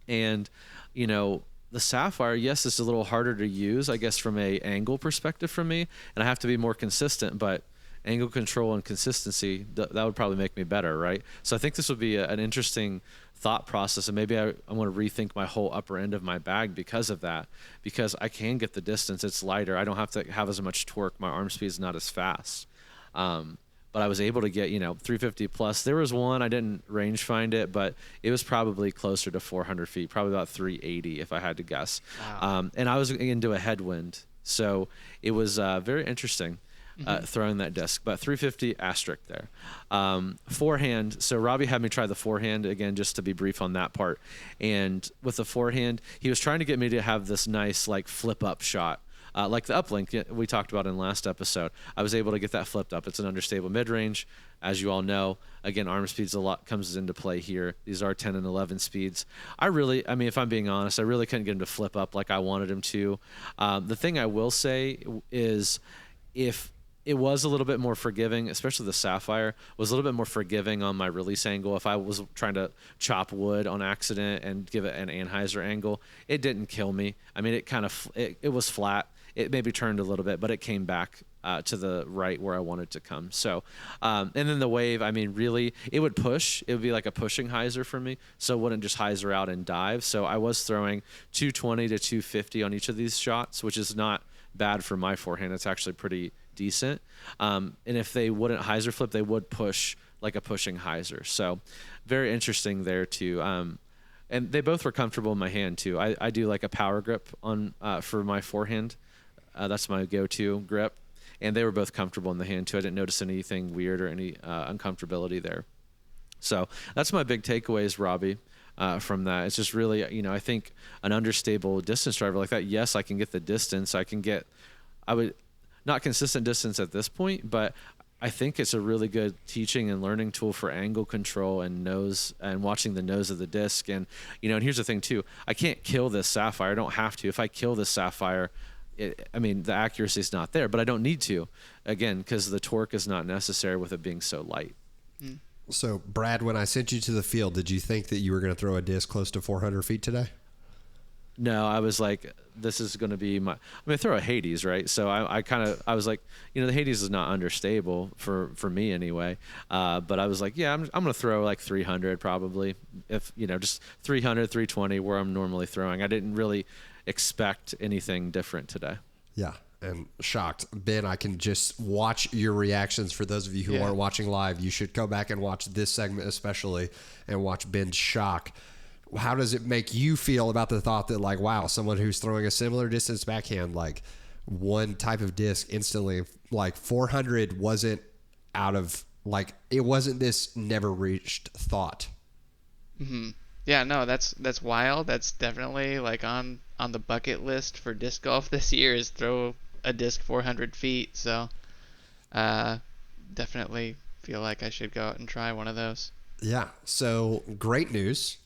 And, you know, the Sapphire, yes, it's a little harder to use, I guess, from a angle perspective for me, and I have to be more consistent, but angle control and consistency, that would probably make me better, right? So I think this would be an interesting thought process, and maybe I want to rethink my whole upper end of my bag because of that, because I can get the distance. It's lighter. I don't have to have as much torque. My arm speed is not as fast. But I was able to get, you know, 350 plus. There was one, I didn't range find it, but it was probably closer to 400 feet, probably about 380 if I had to guess. Wow. And I was into a headwind. So it was very interesting throwing that disc, but 350 asterisk there. Forehand. So Robbie had me try the forehand again, just to be brief on that part. And with the forehand, he was trying to get me to have this nice like flip up shot. Like the uplink we talked about in last episode. I was able to get that flipped up. It's an understable mid-range, as you all know. Again, arm speeds a lot comes into play here. These are 10 and 11 speeds. I mean, if I'm being honest, I really couldn't get him to flip up like I wanted him to. The thing I will say is if it was a little bit more forgiving, especially the Sapphire, was a little bit more forgiving on my release angle. If I was trying to chop wood on accident and give it an Anheuser angle, it didn't kill me. I mean, it was flat. It maybe turned a little bit, but it came back to the right where I wanted to come. So, and then the wave, I mean, really, it would push. It would be like a pushing hyzer for me, so it wouldn't just hyzer out and dive. So I was throwing 220 to 250 on each of these shots, which is not bad for my forehand. It's actually pretty decent. And if they wouldn't hyzer flip, they would push like a pushing hyzer. So very interesting there too. And they both were comfortable in my hand too. I do like a power grip on for my forehand. That's my go-to grip, and they were both comfortable in the hand too. I didn't notice anything weird or any uncomfortability there. So that's my big takeaways, Robbie, from that. It's just really, you know, I think an understable distance driver like that, yes, I can get the distance. I would not consistent distance at this point, but I think it's a really good teaching and learning tool for angle control and nose and watching the nose of the disc. And, you know, and here's the thing too, I can't kill this Sapphire. I don't have to. If I kill this Sapphire, I mean, the accuracy is not there, but I don't need to, again, because the torque is not necessary with it being so light. So, Brad, when I sent you to the field, did you think that you were going to throw a disc close to 400 feet today? No, I was like, this is going to be my. I mean, I throw a Hades, right? So I was like, you know, the Hades is not understable for me anyway. But I was like, yeah, I'm going to throw like 300 probably, if you know, just 300, 320 where I'm normally throwing. I didn't really expect anything different today. Yeah, and shocked. Ben, I can just watch your reactions. For those of you who aren't watching live, you should go back and watch this segment especially and watch Ben's shock. How does it make you feel about the thought that, like, wow, someone who's throwing a similar distance backhand, like one type of disc instantly, like 400 wasn't out of, like, it wasn't this never reached thought. Mm-hmm. Yeah, no, that's wild. That's definitely like on the bucket list for disc golf this year is throw a disc 400 feet. So definitely feel like I should go out and try one of those. Yeah. So great news.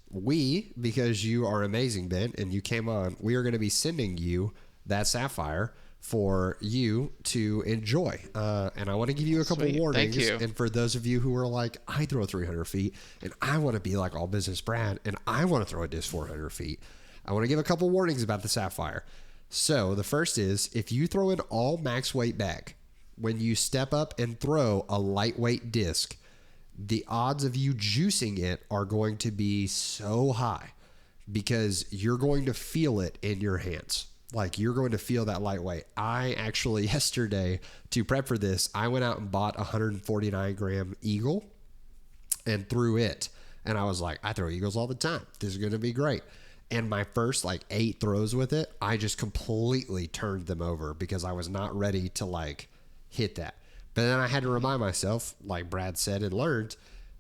Because you are amazing, Ben, and you came on, we are going to be sending you that Sapphire for you to enjoy. And I want to give you a couple warnings. Thank you. And for those of you who are like, I throw 300 feet and I want to be like All Business Brad and I want to throw a disc 400 feet, I want to give a couple warnings about the Sapphire. So the first is, if you throw an all max weight bag, when you step up and throw a lightweight disc, the odds of you juicing it are going to be so high because you're going to feel it in your hands. Like, you're going to feel that lightweight. I actually, yesterday, to prep for this, I went out and bought a 149 gram Eagle and threw it. And I was like, I throw Eagles all the time. This is going to be great. And my first 8 throws with it, I just completely turned them over because I was not ready to hit that. But then I had to remind myself, like Brad said and learned,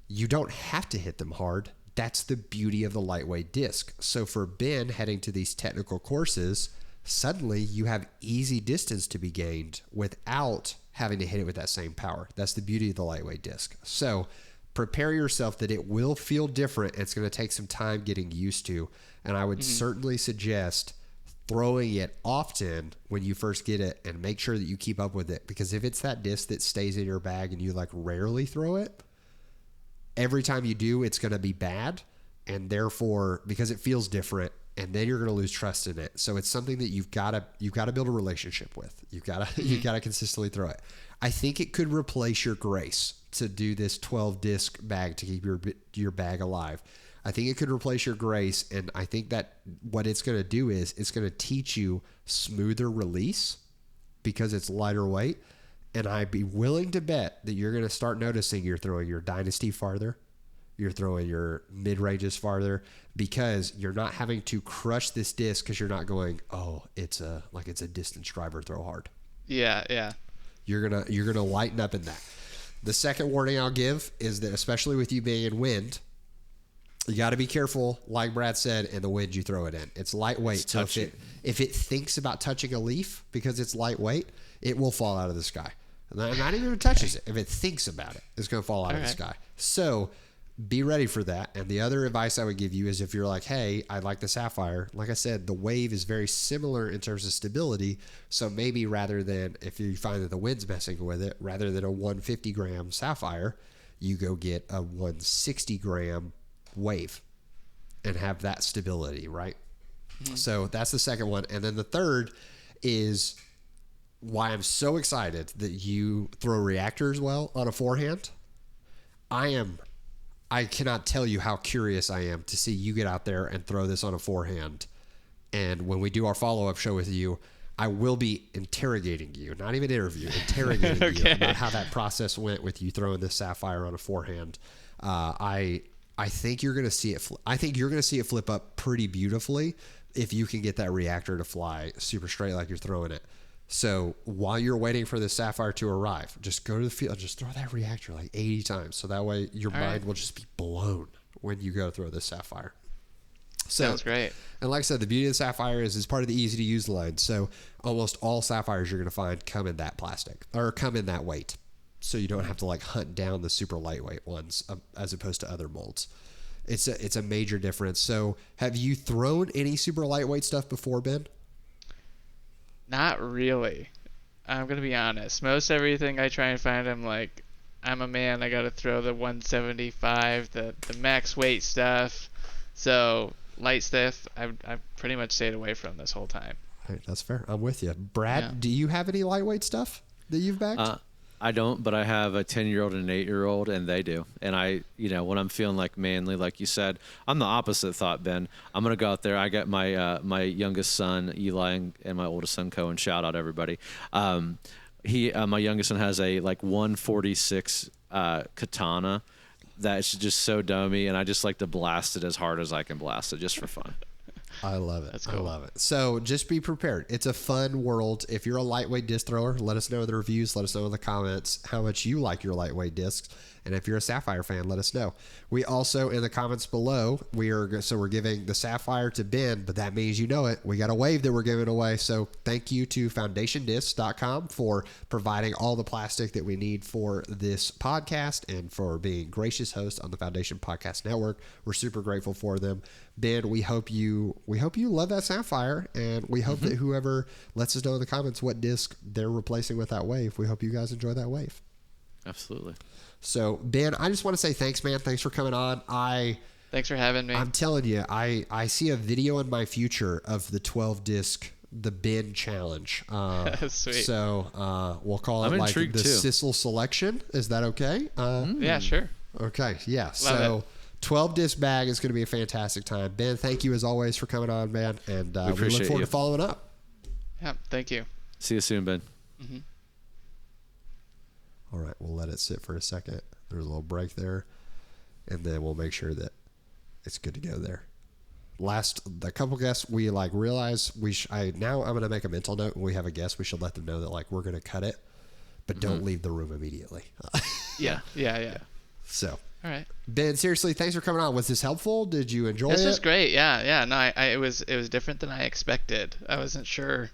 you don't have to hit them hard. That's the beauty of the lightweight disc. So for Ben heading to these technical courses, suddenly you have easy distance to be gained without having to hit it with that same power. That's the beauty of the lightweight disc. So prepare yourself that it will feel different. It's going to take some time getting used to. And I would certainly suggest throwing it often when you first get it and make sure that you keep up with it. Because if it's that disc that stays in your bag and you like rarely throw it, every time you do, it's going to be bad. And therefore, because it feels different, and then you're going to lose trust in it. So it's something that you've got to build a relationship with. You've got to consistently throw it. I think it could replace your grace to do this 12 disc bag to keep your bag alive. I think it could replace your grace, and I think that what it's going to do is it's going to teach you smoother release because it's lighter weight. And I'd be willing to bet that you're going to start noticing you're throwing your dynasty farther. You're throwing your mid-ranges farther because you're not having to crush this disc because you're not going, oh, it's a distance driver throw hard. Yeah. You're gonna lighten up in that. The second warning I'll give is that especially with you being in wind, you got to be careful, like Brad said, in the wind you throw it in. It's lightweight. So if it thinks about touching a leaf because it's lightweight, it will fall out of the sky. Not even if it touches it. If it thinks about it, it's going to fall out of the sky. So be ready for that. And the other advice I would give you is if you're like, hey, I like the Sapphire. Like I said, the wave is very similar in terms of stability. So maybe rather than, if you find that the wind's messing with it, rather than a 150 gram Sapphire, you go get a 160 gram wave and have that stability, right? Mm-hmm. So that's the second one. And then the third is why I'm so excited that you throw reactors well on a forehand. I cannot tell you how curious I am to see you get out there and throw this on a forehand. And when we do our follow-up show with you, I will be interrogating you, not even interrogating you about how that process went with you throwing this Sapphire on a forehand. I think you're going to see it. I think you're going to see it flip up pretty beautifully if you can get that reactor to fly super straight like you're throwing it. So while you're waiting for the Sapphire to arrive, just go to the field, just throw that reactor like 80 times. So that way your mind will just be blown when you go throw this Sapphire. So, sounds great. And like I said, the beauty of the Sapphire is it's part of the easy to use line. So almost all Sapphires you're going to find come in that plastic or come in that weight. So you don't have to like hunt down the super lightweight ones as opposed to other molds. It's a major difference. So have you thrown any super lightweight stuff before, Ben? Not really. I'm going to be honest. Most everything I try and find, I'm like, I'm a man. I got to throw the 175, the max weight stuff. So light stuff, I've pretty much stayed away from this whole time. All right, that's fair. I'm with you. Brad, do you have any lightweight stuff that you've bagged? I don't, but I have a 10-year-old and an 8-year-old, and they do. And I, when I'm feeling like manly, like you said, I'm the opposite thought, Ben. I'm going to go out there. I got my my youngest son, Eli, and my oldest son, Cohen. Shout out, everybody. My youngest son has a, 146 katana that's just so dummy, and I just like to blast it as hard as I can blast it, just for fun. I love it. That's cool. I love it. So just be prepared. It's a fun world. If you're a lightweight disc thrower, let us know in the reviews. Let us know in the comments how much you like your lightweight discs. And if you're a Sapphire fan, let us know. We also, in the comments below, we're giving the Sapphire to Ben, but that means you know it. We got a wave that we're giving away. So thank you to foundationdiscs.com for providing all the plastic that we need for this podcast and for being gracious hosts on the Foundation Podcast Network. We're super grateful for them. Ben, we hope you love that Sapphire, and we hope that whoever lets us know in the comments what disc they're replacing with that wave, we hope you guys enjoy that wave. Absolutely. So, Ben, I just want to say thanks, man. Thanks for coming on. Thanks for having me. I'm telling you, I see a video in my future of the 12 disc, the Ben challenge. Sweet. So we'll call it like the Sissel selection. Is that okay? Yeah, sure. Okay. Yeah. Love it. 12 disc bag is going to be a fantastic time. Ben, thank you as always for coming on, man. And we look forward to following up. Yeah. Thank you. See you soon, Ben. Mm-hmm. All right, we'll let it sit for a second. There's a little break there, and then we'll make sure that it's good to go there. The couple guests we realize now I'm going to make a mental note when we have a guest. We should let them know that we're going to cut it but don't leave the room immediately. Yeah. So, All right. Ben, seriously, thanks for coming on. Was this helpful? Did you enjoy it? This was great. Yeah. No, it was different than I expected. I wasn't sure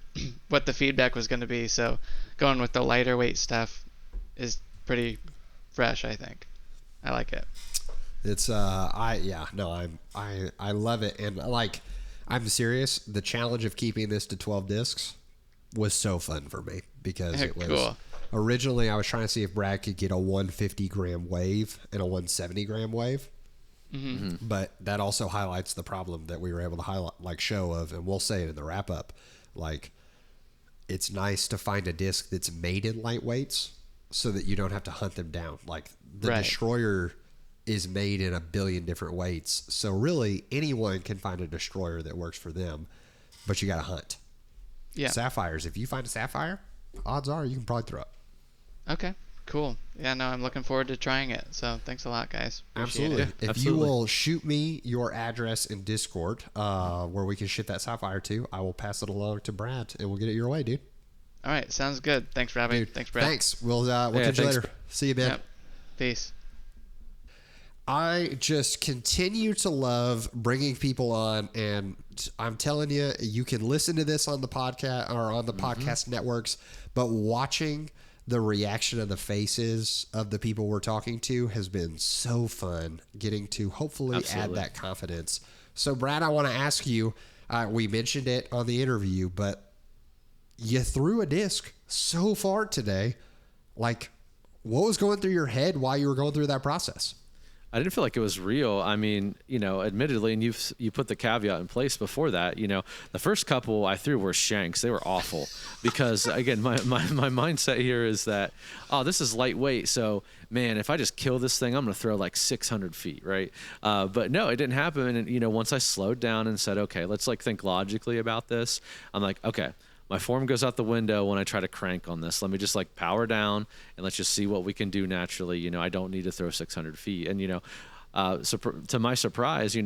what the feedback was going to be, so going with the lighter weight stuff is pretty fresh, I think. I like it. It's I love it, and like, I'm serious. The challenge of keeping this to 12 discs was so fun for me because it was Cool. Originally I was trying to see if Brad could get a 150 gram wave and a 170 gram wave. But that also highlights the problem that we were able to show of, and we'll say it in the wrap up. Like, it's nice to find a disc that's made in lightweights so that you don't have to hunt them down. Like, the Right. Destroyer is made in a billion different weights. So really anyone can find a Destroyer that works for them, but you got to hunt. Yeah. Sapphires, if you find a Sapphire, odds are you can probably throw it. Okay. Cool. Yeah, no, I'm looking forward to trying it. So thanks a lot, guys. Appreciate Absolutely. it. If absolutely. you will shoot me your address in Discord, where we can ship that Sapphire to, I will pass it along to Brad, and we'll get it your way, dude. All right. Sounds good. Thanks, Robbie. Dude, Thanks, Brad. Thanks. We'll catch you thanks. later. See you, Ben. Yep. Peace. I just continue to love bringing people on, and I'm telling you, you can listen to this on the podcast or on the podcast networks, but watching the reaction of the faces of the people we're talking to has been so fun, getting to hopefully Absolutely. add that confidence. So, Brad, I want to ask you, we mentioned it on the interview, but you threw a disc so far today. Like, what was going through your head while you were going through that process? I didn't feel like it was real. I mean, admittedly, and you put the caveat in place before that, the first couple I threw were shanks. They were awful because, again, my mindset here is that, oh, this is lightweight. So, man, if I just kill this thing, I'm going to throw like 600 feet, right? But no, it didn't happen. And, once I slowed down and said, okay, let's think logically about this, I'm like, okay, my form goes out the window when I try to crank on this. Let me just power down and let's just see what we can do naturally. I don't need to throw 600 feet. And, so to my surprise, in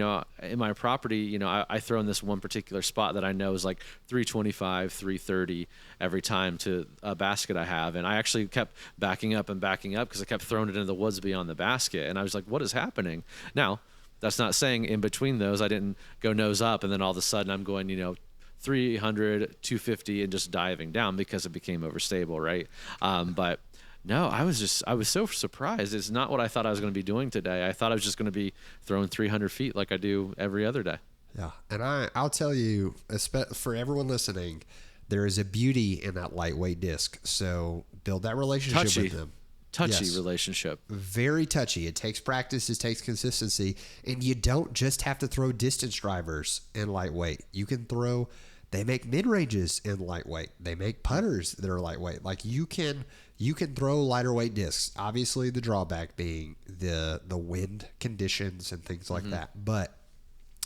my property, I throw in this one particular spot that I know is like 325, 330 every time to a basket I have. And I actually kept backing up because I kept throwing it into the woods beyond the basket. And I was like, what is happening? Now, that's not saying in between those, I didn't go nose up and then all of a sudden I'm going, 300, 250 and just diving down because it became overstable, right? But no, I was so surprised. It's not what I thought I was going to be doing today. I thought I was just going to be throwing 300 feet like I do every other day. Yeah, and I'll tell you, for everyone listening, there is a beauty in that lightweight disc. So build that relationship with them. Touchy Yes. relationship. Very touchy. It takes practice. It takes consistency. And you don't just have to throw distance drivers in lightweight. You can throw, they make mid-ranges in lightweight. They make putters that are lightweight. Like you can throw lighter weight discs. Obviously the drawback being the wind conditions and things like that. But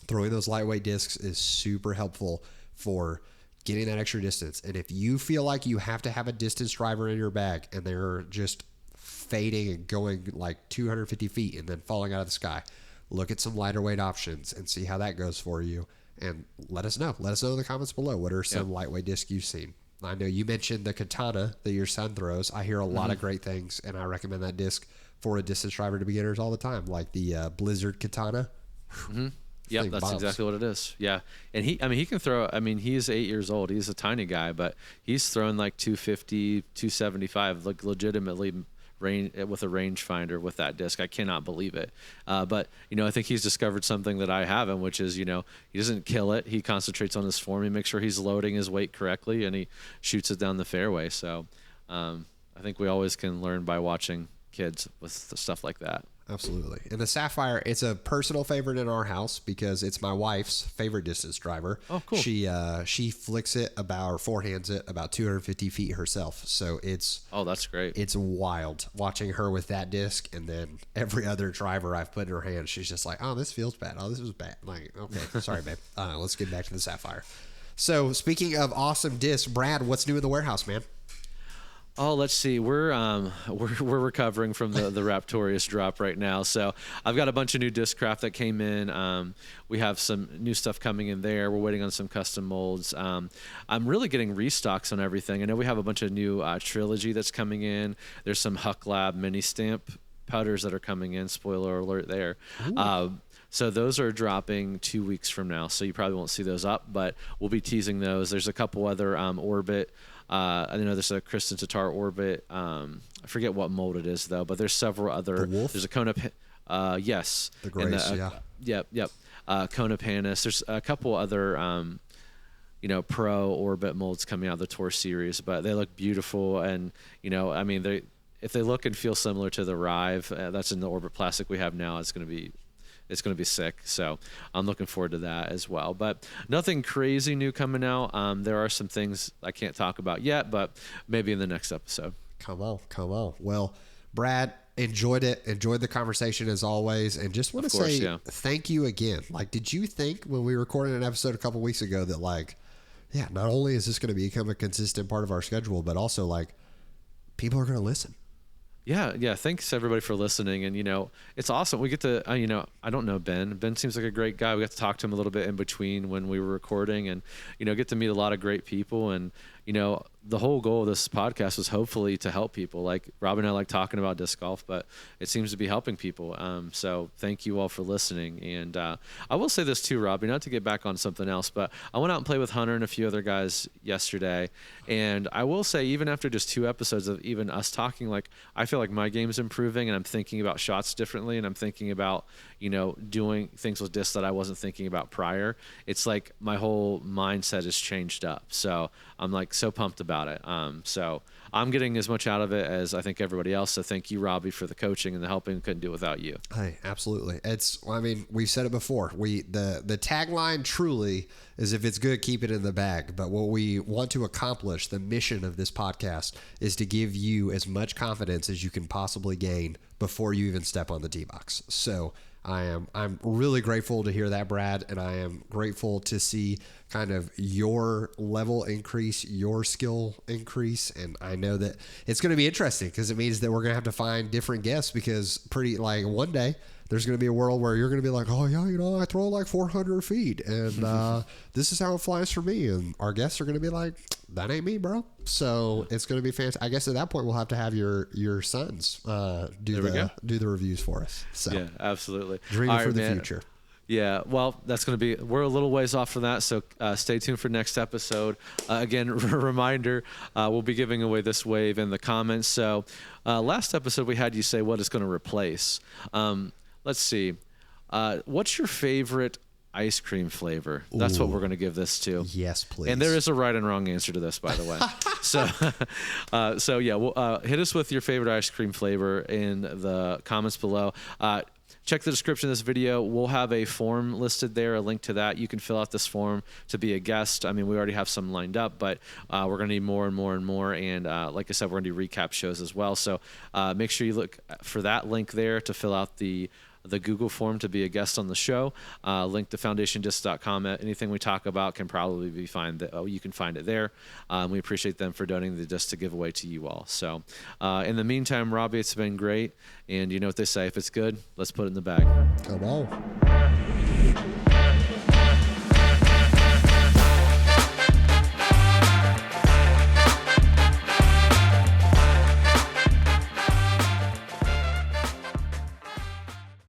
throwing those lightweight discs is super helpful for getting that extra distance. And if you feel like you have to have a distance driver in your bag and they're just fading and going like 250 feet and then falling out of the sky, look at some lighter weight options and see how that goes for you. And let us know. Let us know in the comments below. What are some lightweight discs you've seen? I know you mentioned the Katana that your son throws. I hear a lot of great things, and I recommend that disc for a distance driver to beginners all the time, like the Blizzard Katana. Yeah, Thing that's bombs. exactly what it is. Yeah. And he can throw, he's 8 years old. He's a tiny guy, but he's throwing like 250, 275, like legitimately with a rangefinder with that disc. I cannot believe it. But, I think he's discovered something that I haven't, which is, he doesn't kill it. He concentrates on his form. He makes sure he's loading his weight correctly, and he shoots it down the fairway. So I think we always can learn by watching kids with stuff like that. Absolutely. And the Sapphire, it's a personal favorite in our house because it's my wife's favorite distance driver. Oh, cool. She flicks it or forehands it about 250 feet herself. So Oh, that's great. it's wild watching her with that disc, and then every other driver I've put in her hand, she's just like, oh, this feels bad. Oh, this was bad. I'm like, okay, sorry, babe. Let's get back to the Sapphire. So speaking of awesome discs, Brad, what's new in the warehouse, man? Oh, let's see. We're recovering from the Raptorius drop right now. So I've got a bunch of new Discraft that came in. We have some new stuff coming in there. We're waiting on some custom molds. I'm really getting restocks on everything. I know we have a bunch of new Trilogy that's coming in. There's some Huck Lab mini stamp powders that are coming in. Spoiler alert there. So those are dropping 2 weeks from now. So you probably won't see those up, but we'll be teasing those. There's a couple other Orbit. I know there's a Kristen Tatar Orbit. I forget what mold it is though, but there's several other. The wolf? There's a Kona. Yes. The Grace, yeah. Yep. Kona Panis. There's a couple other, Pro Orbit molds coming out of the Tour series, but they look beautiful. And, I mean, if they look and feel similar to the Rive, that's in the Orbit plastic we have now, it's going to be sick. So I'm looking forward to that as well. But nothing crazy new coming out. There are some things I can't talk about yet, but maybe in the next episode. Come on. Well, Brad, enjoyed the conversation as always, and just want to say thank you again. Like, did you think when we recorded an episode a couple weeks ago that not only is this going to become a consistent part of our schedule, but also like people are going to listen? Yeah. Thanks everybody for listening. And, it's awesome. We get to, I don't know Ben. Ben seems like a great guy. We got to talk to him a little bit in between when we were recording and, get to meet a lot of great people. And, the whole goal of this podcast was hopefully to help people. Like Rob and I like talking about disc golf, but it seems to be helping people. So thank you all for listening. And I will say this too, Robbie, not to get back on something else, but I went out and played with Hunter and a few other guys yesterday. And I will say, even after just 2 episodes of even us talking, like I feel like my game is improving and I'm thinking about shots differently. And I'm thinking about, doing things with discs that I wasn't thinking about prior. It's like my whole mindset has changed up. So I'm like so pumped about it. So I'm getting as much out of it as I think everybody else. So thank you, Robbie, for the coaching and the helping. Couldn't do it without you. Hey, absolutely. We've said it before. The tagline truly is, if it's good, keep it in the bag. But what we want to accomplish, the mission of this podcast, is to give you as much confidence as you can possibly gain before you even step on the tee box. So I'm really grateful to hear that, Brad, and I am grateful to see kind of your level increase, your skill increase, and I know that it's going to be interesting because it means that we're going to have to find different guests, because one day there's going to be a world where you're going to be like, oh yeah, I throw like 400 feet and this is how it flies for me, and our guests are going to be like, that ain't me, bro. So it's going to be fantastic. I guess at that point we'll have to have your sons do the reviews for us. So yeah, absolutely. Dreaming for the future. Yeah, well, we're a little ways off from that, so stay tuned for next episode. Again, reminder, we'll be giving away this wave in the comments. So last episode we had you say what it's going to replace. Let's see. What's your favorite ice cream flavor? That's what we're going to give this to. Yes, please. And there is a right and wrong answer to this, by the way. So yeah, hit us with your favorite ice cream flavor in the comments below. Check the description of this video. We'll have a form listed there, a link to that. You can fill out this form to be a guest. I mean, we already have some lined up, but we're going to need more and more and more. And like I said, we're going to do recap shows as well. So make sure you look for that link there to fill out the Google form to be a guest on the show. Link to foundationdisc.com. Anything we talk about can probably be you can find it there. We appreciate them for donating the disc to give away to you all. So in the meantime, Robbie, it's been great. And you know what they say, if it's good, let's put it in the bag. Come on.